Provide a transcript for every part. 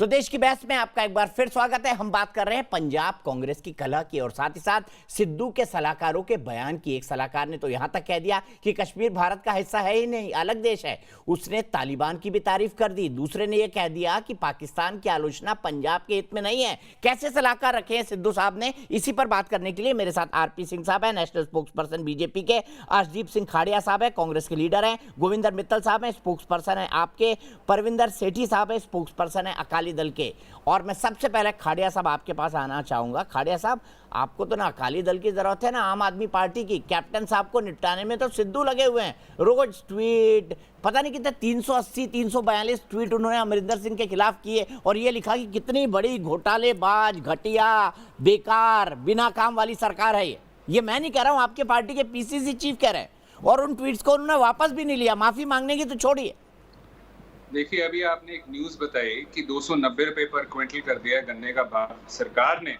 तो देश की बहस में आपका एक बार फिर स्वागत है। हम बात कर रहे हैं पंजाब कांग्रेस की कलह की और साथ ही साथ सिद्धू के सलाहकारों के बयान की। एक सलाहकार ने तो यहां तक कह दिया कि कश्मीर भारत का हिस्सा है ही नहीं, अलग देश है। उसने तालिबान की भी तारीफ कर दी। दूसरे ने यह कह दिया कि पाकिस्तान की आलोचना पंजाब के हित में नहीं है। कैसे सलाहकार रखे हैं सिद्धू साहब ने, इसी पर बात करने के लिए मेरे साथ आरपी सिंह साहब है, नेशनल स्पोक्स पर्सन बीजेपी के, अर्शदीप सिंह खाड़िया साहब है, कांग्रेस के लीडर हैं, गोविंदर मित्तल साहब हैं, स्पोक्स पर्सन है आपके, परविंदर सेठी साहब है, स्पोक्स पर्सन है अकाली दल के। और मैं सबसे पहले खाड़िया साहब आपके पास आना चाहूंगा। खाड़िया साहब, आपको तो ना अकाली दल की जरूरत है ना आम आदमी पार्टी की। कैप्टन साहब को निपटाने में तो सिद्धू लगे हुए हैं। रोज ट्वीट, पता नहीं कितने 380 342 ट्वीट उन्होंने अमरिंदर सिंह के खिलाफ किए और ये लिखा कि कितनी बड़ी घोटालेबाज, घटिया, बेकार, बिना काम वाली सरकार है ये मैं नहीं कह रहा हूं, आपके पार्टी के पीसीसी चीफ कह रहे हैं। और उन ट्वीट्स को उन्होंने वापस भी नहीं लिया, माफी मांगने की तो छोड़िए। देखिए, अभी आपने एक न्यूज बताई कि 290 रुपए पर क्विंटल कर दिया गन्ने का भाव सरकार ने।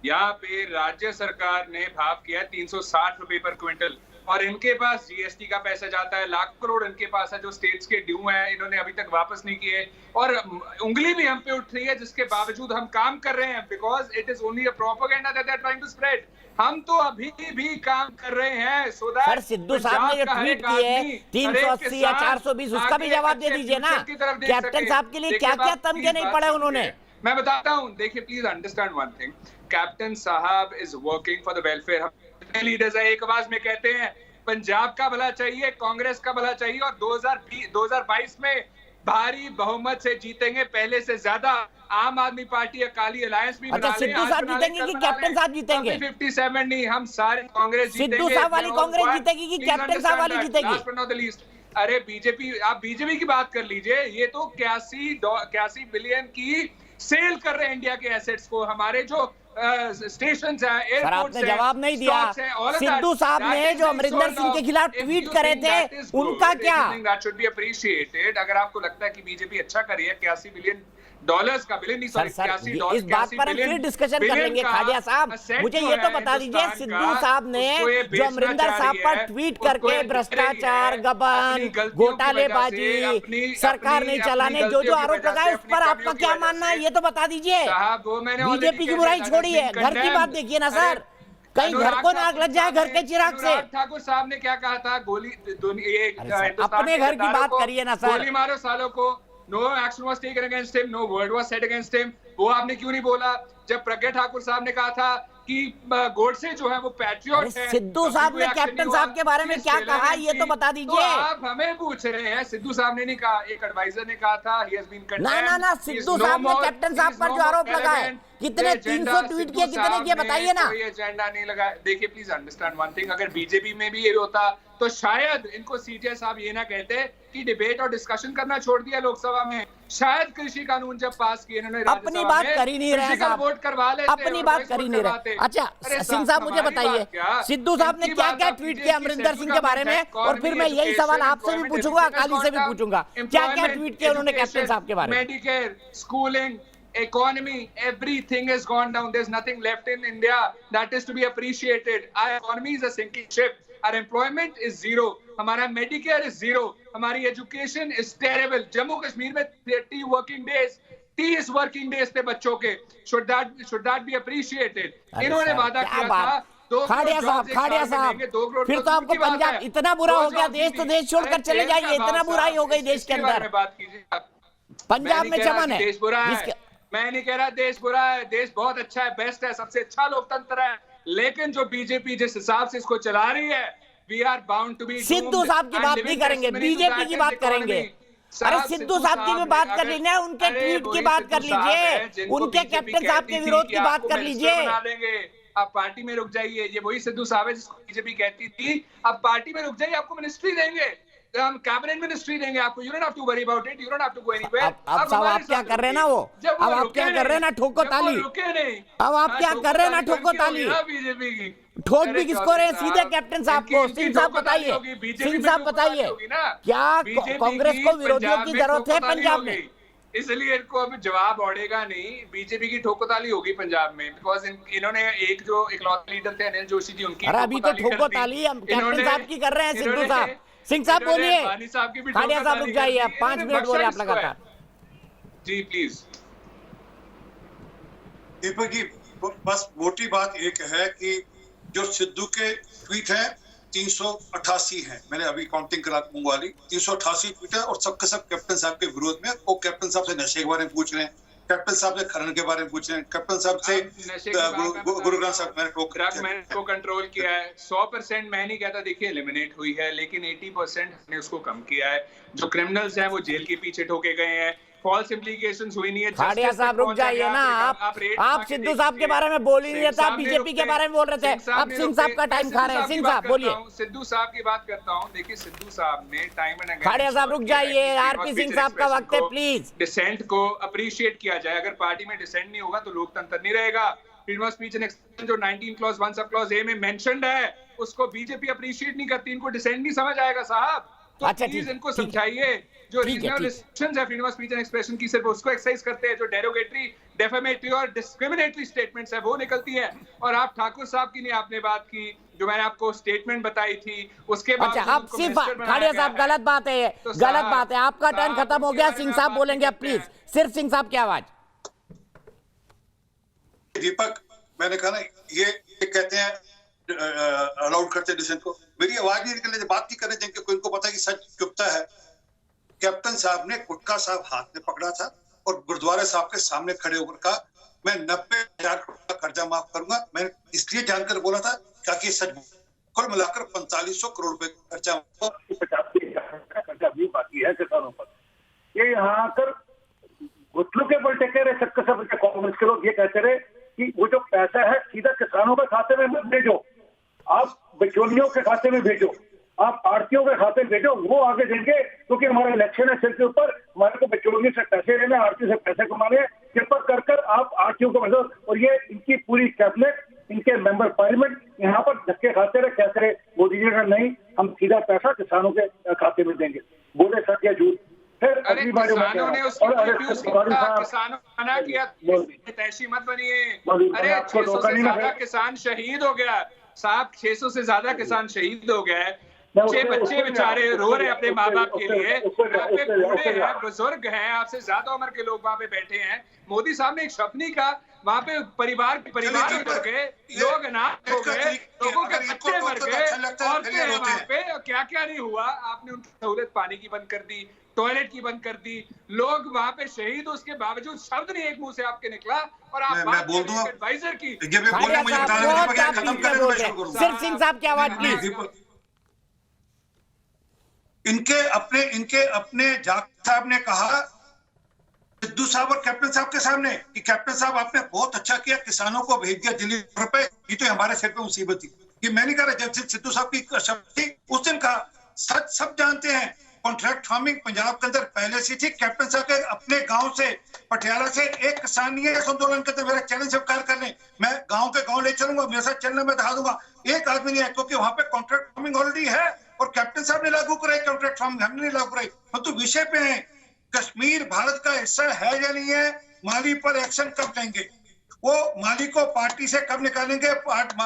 यहाँ पे राज्य सरकार ने भाव किया 360 रुपए पर क्विंटल और इनके पास जीएसटी का पैसा जाता है, लाख करोड़ इनके पास है जो स्टेट्स के ड्यू हैं, इन्होंने अभी तक वापस नहीं किए और उंगली भी हम पे उठ रही है जिसके बावजूद हम काम कर रहे हैं because it is only a propaganda that they are trying to spread. हम तो अभी भी काम कर रहे हैं सर। सिद्धू साहब ने जो ट्वीट किए 380 या 420 उसका भी जवाब दे दीजिए ना। कैप्टन साहब के लिए क्या क्या तमगे नहीं पड़े उन्होंने, मैं बताता हूं। देखिए, please understand one thing, captain साहब is working for the welfare. हम लीडर्स है, एक आवाज में कहते हैं पंजाब का भला चाहिए, कांग्रेस का भला चाहिए और 2022 में भारी बहुमत से जीतेंगे, पहले से ज्यादा। आम आदमी पार्टी अकाली अलायंस भी बना ले। सिद्धू साहब जीतेंगे कि कैप्टन साहब जीतेंगे? 57 नहीं, हम सारे कांग्रेस जीतेंगे। सिद्धू साहब वाली कांग्रेस जीतेगी कि कैप्टन साहब वाली जीतेगी? अरे बीजेपी, आप बीजेपी की बात कर लीजिए। ये तो 81 बिलियन की सेल कर रहे हैं इंडिया के एसेट्स को। हमारे जो स्टेशंस हैं, एयरपोर्ट्स हैं, आपने जवाब नहीं दिया। सिद्धू साहब ने जो अमरिंदर सिंह के खिलाफ ट्वीट करे थे उनका क्या? That should be appreciated. अगर आपको लगता है कि बीजेपी अच्छा कर रही है, 81 बिलियन डॉलर्स का, बिलियन नहीं, सॉरी, 81 डॉलर, इस बात पर हम फिर डिस्कशन कर लेंगे। खाड़िया साहब, मुझे ये तो बता दीजिए, सिद्धू साहब ने जो अमरिंदर साहब पर ट्वीट करके भ्रष्टाचार, गबन, घोटालेबाजी, सरकार नहीं चलाने जो जो आरोप लगाए उस पर आपका क्या मानना है, ये तो बता दीजिए। बीजेपी की बुराई छोड़िए, घर की बात देखिए ना सर, कहीं घर को नाक लग जाए घर के चिराग से। ठाकुर साहब ने क्या कहा था, गोली, अपने घर की बात करिए ना सर। गोली मारो सालों को, no action was taken against him, no word was said against him। वो आपने क्यों नहीं बोला जब प्रज्ञा ठाकुर साहब ने कहा था कि गोडसे जो है वो पैट्रियट है? सिद्धू साहब ने कैप्टन साहब के बारे में क्या कहा ये तो बता दीजिए। तो आप हमें पूछ रहे हैं, सिद्धू साहब ने नहीं कहा, एक एडवाइजर ने कहा था he has been condemned। ना, सिद्धू साहब ने कैप्टन साहब पर जो आरोप लगाए, कितने 300 ट्वीट किए, कितने किए बताइए ना। कोई एजेंडा नहीं लगा। देखिए, प्लीज अंडरस्टैंड वन थिंग, अगर बीजेपी में भी ये होता तो शायद इनको सीटीआई साहब ये ना कहते कि डिबेट और डिस्कशन करना छोड़ दिया लोकसभा में। शायद कृषि कानून जब पास किए इन्होंने, अपनी बात कर ही नहीं रहे साहब, वोट करवा लेते, अपनी बात कर ही नहीं रहे। अच्छा सिंह साहब, मुझे बताइए सिद्धू साहब ने क्या क्या ट्वीट किया अमरिंदर सिंह के बारे में, और फिर मैं यही सवाल आपसे भी पूछूंगा, अकाली से भी पूछूंगा, क्या क्या ट्वीट किया उन्होंने कैप्टन साहब के बारे में? Medicare, schooling, economy, everything has gone down. There's nothing left in India that is to be appreciated. Our economy is a sinking ship. Our employment is zero. हमारा Medicare is zero. हमारी education is terrible. Jammu Kashmir में 30 working days, 30 working days थे बच्चों के। Should that be appreciated? इन्होंने वादा किया था खाड़िया साहब, फिर तो आपको पंजाब इतना बुरा हो गया, देश तो देश छोड़कर चले जाइए, इतना बुराई हो गई देश के अंदर। पंजाब में चमन है, देश बुरा है। मैं नहीं कह रहा देश बुरा है, देश बहुत अच्छा है, बेस्ट है, सबसे अच्छा लोकतंत्र है, लेकिन जो बीजेपी जिस हिसाब से इसको चला रही है, we are bound to be. Sidhu साहब की बात नहीं करेंगे, बीजेपी की बात करेंगे। अरे सिद्धू साहब की भी बात कर लीजिए, उनके ट्वीट की बात कर लीजिए, उनके कैप्टन साहब के विरोध की बात कर लीजिए। आप पार्टी में रुक जाइए, ये वही सिद्धू साहब है जिसको बीजेपी कहती थी आप पार्टी में रुक जाइए, आपको मिनिस्ट्री देंगे, हम कैबिनेट मिनिस्ट्री देंगे आपको। You don't have to worry about it, you don't have to go anywhere. अब साहब आप क्या कर रहे हैं ना, वो अब आप क्या कर रहे हैं ना, ठोको ताली। अब आप क्या कर रहे हैं ना, ठोको ताली। बीजेपी की ठोक भी किसको रहे, सीधे कैप्टन साहब को। सिंह साहब बताइए, सिंह साहब बताइए, क्या कांग्रेस को विरोधियों की जरूरत है पंजाब में? इसलिए इनको अभी जवाब ओढ़ेगा नहीं, बीजेपी की ठोकोताली होगी पंजाब में, बिकॉज इन्होंने एक जो इकलौते लीडर थे अनिल जोशी जी, उनकी अभी तो ठोकोताली हम कैप्टन साहब की कर रहे हैं। सिद्धू साहब, सिंह साहब बोलिए, खाड़िया साहब रुक जाइए, 5 मिनट बोले आप लगातार। जी प्लीज। दीपक जी, बस मोटी बात एक है कि जो सिद्धू के ट्वीट है 388 है, मैंने अभी काउंटिंग करा दूंगा वाली 388 ट्वीट है, और सबके सब कैप्टन साहब के विरोध में। वो कैप्टन साहब से नशे के बारे में पूछ रहे हैं, कैप्टन साहब से खनन के बारे में पूछ रहे हैं, कैप्टन साहब से गुरु ग्रंथ साहब मैंने को कंट्रोल किया है 100%। मैं नहीं कहता देखिए एलिमिनेट हुई है, लेकिन 80% ने उसको कम किया है। जो क्रिमिनल्स हैं वो जेल के पीछे ठोके गए हैं, फॉल्स इम्प्लीकेशंस हुई नहीं है। खाड़िया साहब रुक जाइए ना, आप सिद्धू साहब के बारे में बोल ही नहीं रहे थे, आप बीजेपी के बारे में बोल रहे थे। अब सिंह साहब का टाइम खा रहे हैं। सिंह साहब बोलिए। सिद्धू साहब की बात करता हूं। देखिए सिद्धू साहब ने टाइम एंड अगेन, खाड़िया साहब रुक जाइए, आरपी सिंह साहब का वक्त है, प्लीज। डिसेंट को अप्रिशिएट किया जाए। अगर पार्टी में डिसेंट नहीं होगा तो लोकतंत्र नहीं रहेगा। Freedom of speech and expression जो 19 क्लॉज 1 सब क्लॉज ए में मेंशन्ड है, उसको बीजेपी अप्रिशिएट नहीं करती। इनको डिसेंट नहीं समझ आएगा साहब, तो अच्छा, प्लीज इनको समझाइए। जो रीजनल रिस्ट्रिक्शंस है freedom of speech and expression की, सिर्फ उसको एक्सरसाइज करते हैं। जो डेरोगेटरी, डेफेमेटरी और डिस्क्रिमिनेटरी स्टेटमेंट्स है वो निकलती है। और आप ठाकुर साहब की नहीं आपने बात की, जो मैंने आपको स्टेटमेंट बताई थी उसके बाद। अच्छा, आप सिर्फ खाड़िया साहब गलत बात है, तो गलत बात है। आपका टर्न खत्म हो गया, सिंह साहब बोलेंगे अब प्लीज। सिर्फ सिंह साहब की आवाज। दीपक, मैंने कहा ना, ये कहते हैं अलाउड करते हैं डिसेंट को। मेरी आवाज नहीं निकलने, बात नहीं करने देंगे, कोई इनको पता है कि सच चुपता है। कैप्टन साहब ने गुटखा साहब हाथ में पकड़ा था और गुरुद्वारा साहब के सामने खड़े होकर कहा मैं 90,000 का कर्जा माफ करूंगा। मैंने इसलिए जानकर बोला था ताकि सच, कुल मिलाकर 4500 करोड़ रुपए खर्चा 50,000 कर्जा भी बाकी है किसानों पर। ये यहाँ आकर घुटनों के बल टेके रहे सबके सब कांग्रेस के लोग। ये कहते रहे कि वो जो पैसा है सीधा किसानों के खाते में मत भेजो, आप बिचौलियों के खाते में भेजो, आप आड़तियों के खाते में भेजो, वो आगे देंगे। क्योंकि हमारा इलेक्शन है सिर के ऊपर, हमारे को बिचौलियों से पैसे लेने, आड़ती से पैसे कमाने। कृपा कर कर आप आड़तियों को भेजो। और ये इनकी पूरी कैबिनेट, इनके मेंबर पार्लियामेंट यहाँ पर धक्के खाते रहे, कहते रहे मोदी जी का नहीं, हम सीधा पैसा किसानों के खाते में देंगे। बोले सत्य झूठ। फिर अगली बार किसानों ने उसको किसानों मना किया, तैशी मत बनिए। अरे 600 से ज्यादा किसान शहीद हो गया साहब, 600 से ज्यादा किसान शहीद हो गए। बच्चे बेचारे रो रहे अपने माँ बाप के लिए। वहाँ पे बूढ़े हैं, बुजुर्ग हैं, आपसे ज्यादा उम्र के लोग वहाँ पे बैठे हैं। मोदी साहब ने एक शब्द नहीं कहा। वहाँ पे परिवार मर गए, लोग अनाथ हो गए, लोगों के बच्चे मर गए, औरतें हैं वहाँ पे। क्या क्या नहीं हुआ। आपने उनकी सहूलत पानी की बंद कर दी, टॉयलेट की बंद कर दी, लोग वहाँ पे शहीद। उसके बावजूद शब्द नहीं एक मुंह से आपके निकला। और आप बात कर रहे हैं एडवाइजर की। सिर्फ सिंह साहब की आवाज प्लीज। इनके अपने जाट साहब ने कहा सिद्धू साहब और कैप्टन साहब के सामने कि कैप्टन साहब आपने बहुत अच्छा किया, किसानों को भेज दिया दिल्ली रुपए, ये तो हमारे सिर पे मुसीबत थी। ये मैं नहीं कह रहा, जब सिद्धू साहब की शब्द थी उस दिन कहा। सच सब जानते हैं, कॉन्ट्रैक्ट फार्मिंग पंजाब के अंदर पहले से थी। कैप्टन साहब के अपने गांव से, पटियाला से एक किसान नहीं है इस आंदोलन के अंदर। मेरा चैलेंज स्वीकार कर लें, मैं गांव के गांव ले चलूंगा, मेरे साथ चलने में दिखा दूंगा। एक आदमी नहीं है, क्योंकि वहां पे कॉन्ट्रैक्ट फार्मिंग ऑलरेडी है और कैप्टन साहब ने लागू कराई कॉन्ट्रैक्ट फार्मिंग, हमने नहीं लागू कराई। हम तो विषय पे हैं, कश्मीर भारत का हिस्सा है या नहीं है, माली पर एक्शन कब लेंगे, वो माली को पार्टी से कब निकालेंगे,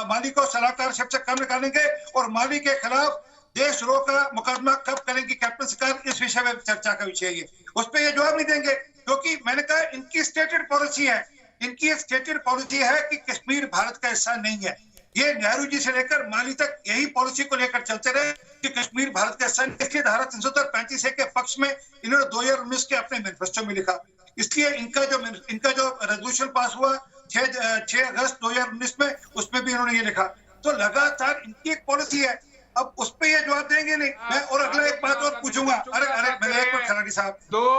माली को सलाहकारशिप से कब निकालेंगे, और माली के खिलाफ देशद्रोह का मुकदमा कब करेंगी कैप्टन सरकार, इस विषय में चर्चा का विषय है। उस पर ये जवाब नहीं देंगे, क्योंकि मैंने कहा इनकी स्टेटेड पॉलिसी है। इनकी स्टेटेड पॉलिसी है कि कश्मीर भारत का हिस्सा नहीं है। ये नेहरू जी से लेकर माली तक यही पॉलिसी को लेकर चलते रहे कि कश्मीर भारत का हिस्सा नहीं। इसलिए धारा 335 के पक्ष में इन्होंने 2019 के अपने मैनिफेस्टो में लिखा। इसलिए इनका जो रेजोल्यूशन पास हुआ 6 अगस्त 2019 में, उसमें भी इन्होंने ये लिखा। तो लगातार इनकी एक पॉलिसी है। अब उस पे ये जवाब देंगे नहीं। मैं और अगला एक बात और पूछूंगा। अरे मैंने एक मिनट खराड़ी साहब,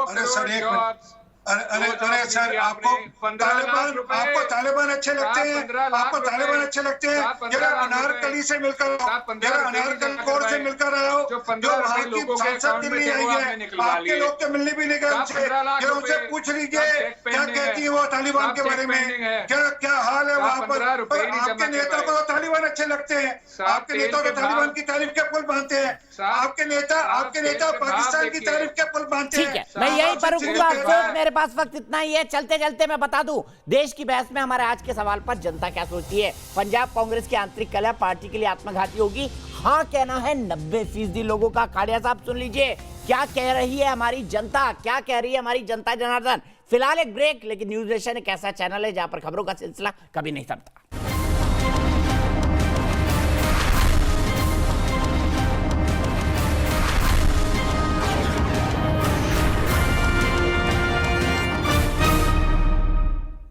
अरे सर एक मिनट, अरे सर आपको तालिबान अच्छे लगते हैं, आपको तालिबान अच्छे लगते हैं। जरा अनारकली से मिलकर, जरा अनारकली कोर से मिलकर आए हो, जो वहाँ की सांसद दिल्ली आई है, आपके लोग तो मिलने भी नहीं गए उनसे। जरा उनसे पूछ लीजिए क्या कहती है वो तालिबान के बारे में, क्या हाल है वहाँ पर। आपके नेता को तो तालिबान अच्छे लगते हैं, आपके नेता तो तालिबान की तारीफ के पुल बांधते हैं, आपके नेता पाकिस्तान की तारीफ के पुल बांधते हैं। ठीक है, मैं यहीं पर रुकूंगा। अफसोस मेरे पास वक्त इतना ही है। चलते चलते मैं बता दूं, देश की बहस में हमारे आज के सवाल पर जनता क्या सोचती है। पंजाब कांग्रेस की आंतरिक कलह पार्टी के लिए आत्मघाती होगी, हाँ कहना है 90% लोगों का। खाड़िया साहब सुन लीजिए क्या कह रही है हमारी जनता, क्या कह रही है हमारी जनता जनार्दन। फिलहाल एक ब्रेक, लेकिन न्यूज नेशन एक ऐसा चैनल है जहां पर खबरों का सिलसिला कभी नहीं थमता।